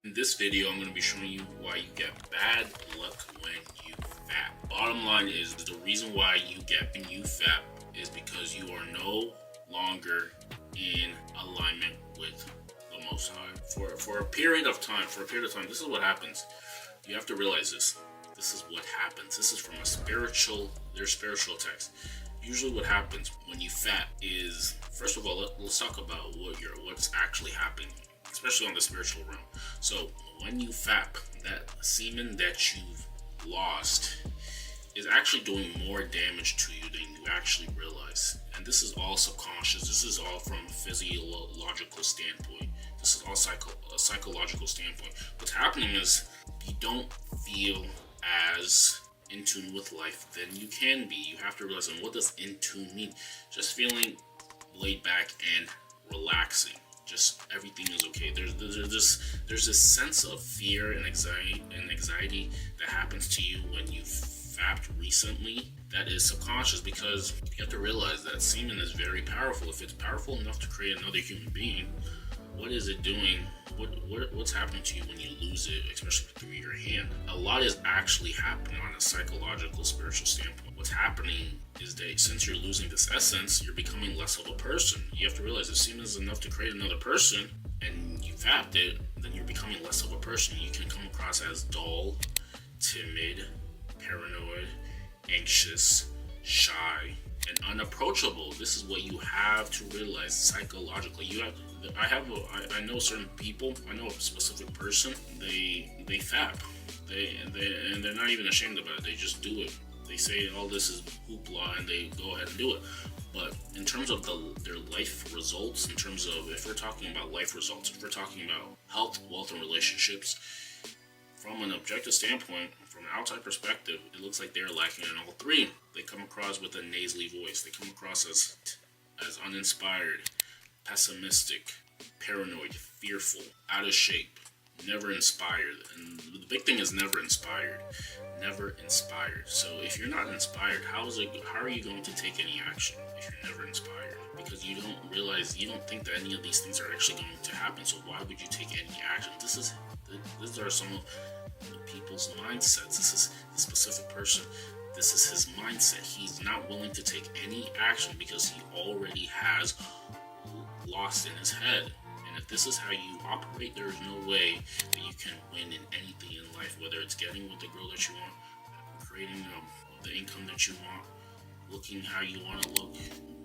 In this video, I'm going to be showing you why you get bad luck when you fap. Bottom line is the reason why you get when you fap is because you are no longer in alignment with the Most High. For a period of time, this is what happens. You have to realize this. This is what happens. This is from their spiritual text. Usually what happens when you fap is, first of all, let's talk about what's actually happening, especially on the spiritual realm. So when you fap, that semen that you've lost is actually doing more damage to you than you actually realize. And this is all subconscious. This is all from a physiological standpoint. This is all a psychological standpoint. What's happening is you don't feel as in tune with life than you can be. You have to realize, and what does in tune mean? Just feeling laid back and relaxing. Just everything is okay. There's this sense of fear and anxiety that happens to you when you fapped recently. That is subconscious, because you have to realize that semen is very powerful. If it's powerful enough to create another human being, what is it doing? What's happening to you when you lose it, especially through your hand? A lot is actually happening on a psychological, spiritual standpoint. What's happening is that since you're losing this essence, you're becoming less of a person. You have to realize if semen is enough to create another person and you fapped it, then you're becoming less of a person. You can come across as dull, timid, paranoid, anxious, shy, and unapproachable. This is what you have to realize psychologically. I know certain people. I know a specific person. They fap. And they're not even ashamed about it. They just do it. They say all this is hoopla, and they go ahead and do it. But in terms of their life results, in terms of, if we're talking about life results, if we're talking about health, wealth, and relationships, from an objective standpoint, from an outside perspective, it looks like they're lacking in all three. They come across with a nasally voice. They come across as uninspired, pessimistic, paranoid, fearful, out of shape, never inspired. And the big thing is never inspired. Never inspired. So if you're not inspired, how are you going to take any action if you're never inspired? Because you don't think that any of these things are actually going to happen. So why would you take any action? These are some of the people's mindsets. This is the specific person. This is his mindset. He's not willing to take any action because he already has lost in his head. And if this is how you operate, there is no way that you can win in anything in life, whether it's getting with the girl that you want, creating the income that you want, looking how you want to look,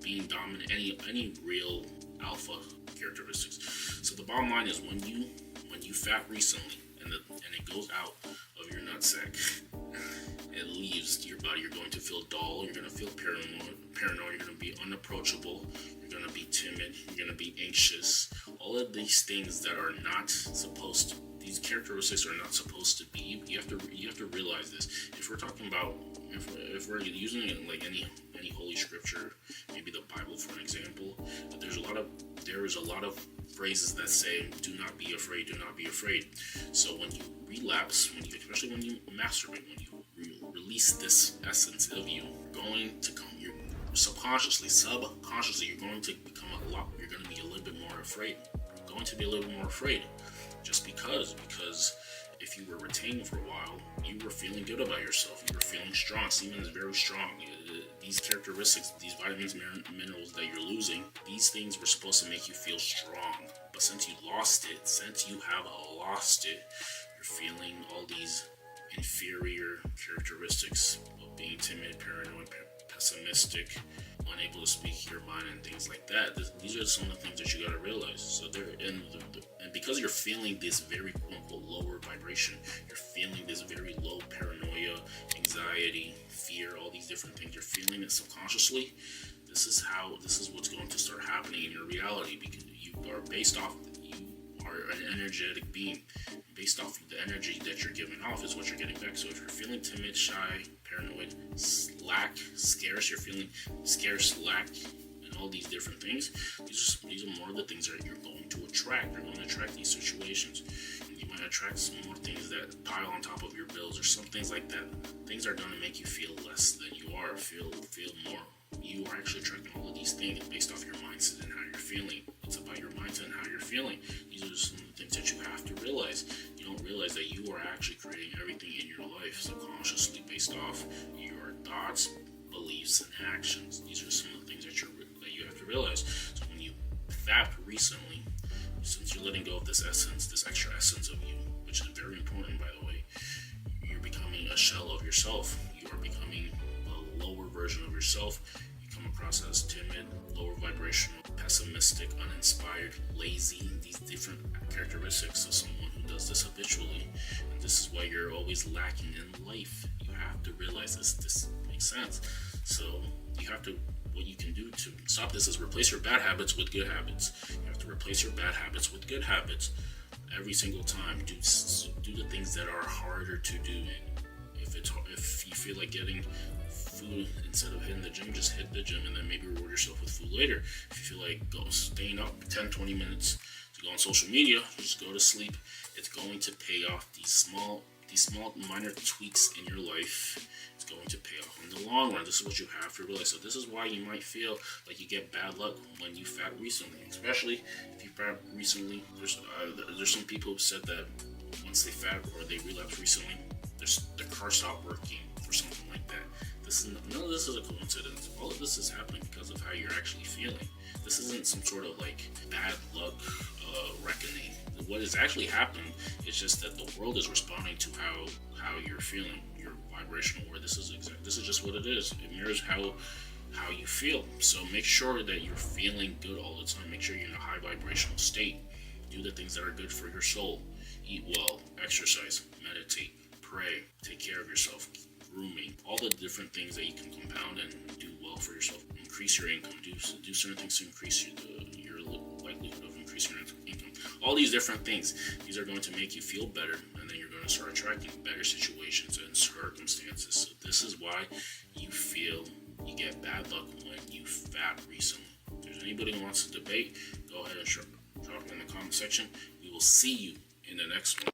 being dominant, any real alpha characteristics. So the bottom line is when you fap recently and it goes out of your nutsack, it leaves your body, you're going to feel dull, you're going to feel paranoid, you're going to be unapproachable, you're going to be timid, you're going to be anxious. All of these things that are not supposed to, these characteristics are not supposed to be. You have to realize this. If we're talking about, if we're using it like any holy scripture, maybe the Bible for an example, there is a lot of phrases that say, "Do not be afraid, do not be afraid." So when you relapse, especially when you masturbate, when you release this essence of you, you're subconsciously, you're going to you're going to be a little bit more afraid. You're going to be a little bit more afraid, just because if you were retained for a while, you were feeling good about yourself. You were feeling strong. Semen is very strong. These characteristics, these vitamins, minerals that you're losing, these things were supposed to make you feel strong. But since you have lost it, you're feeling all these inferior characteristics of being timid, paranoid, pessimistic, unable to speak your mind, and things like that. These are some of the things that you gotta realize. So and because you're feeling this very quote-unquote lower vibration, you're feeling this very low paranoia, anxiety, fear, all these different things. You're feeling it subconsciously. This is what's going to start happening in your reality, because you are an energetic being. Based off of the energy that you're giving off is what you're getting back. So if you're feeling timid, shy, paranoid, scarce, you're feeling scarce, lack, and all these different things, these are more of the things that you're going to attract. You're going to attract these situations. And you might attract some more things that pile on top of your bills or some things like that. Things are going to make you feel less than you are, feel more you are actually attracting all of these things based off your mindset and how you're feeling. It's about your mindset and how you're feeling. These are some of the things that you have to realize. You don't realize that you are actually creating everything in your life subconsciously based off your thoughts, beliefs, and actions. These are some of the things that you have to realize. So when you fap recently, since you're letting go of this essence, this extra essence of you, which is very important, by the way, you're becoming a shell of yourself. You are becoming a lower version of yourself. You come across as timid, lower vibrational, pessimistic, uninspired, lazy, these different characteristics of someone who does this habitually. And this is why you're always lacking in life. You have to realize this makes sense. So you have to, what you can do to stop this is replace your bad habits with good habits. You have to replace your bad habits with good habits every single time. Do the things that are harder to do. If you feel like getting food instead of hitting the gym, just hit the gym and then maybe reward yourself with food later. If you feel like staying up 10-20 minutes to go on social media, just go to sleep. It's going to pay off. These small minor tweaks in your life, it's going to pay off in the long run. This is what you have to realize. So this is why you might feel like you get bad luck when you fat recently, especially if you fat recently. There's some people who said that once they fat or they relapse recently, the car stopped working or something like that. None of this is a coincidence. All of this is happening because of how you're actually feeling. This isn't some sort of like bad luck reckoning. What is actually happening is just that the world is responding to how you're feeling, your vibrational aura. This is just what it is. It mirrors how you feel. So make sure that you're feeling good all the time. Make sure you're in a high vibrational state. Do the things that are good for your soul. Eat well, exercise, meditate, pray, take care of yourself, grooming, all the different things that you can compound and do well for yourself. Increase your income. Do certain things to increase your likelihood of increasing your income. All these different things. These are going to make you feel better, and then you're going to start attracting better situations and circumstances. So this is why you feel you get bad luck when you fat recently. If there's anybody who wants to debate, go ahead and drop it in the comment section. We will see you in the next one.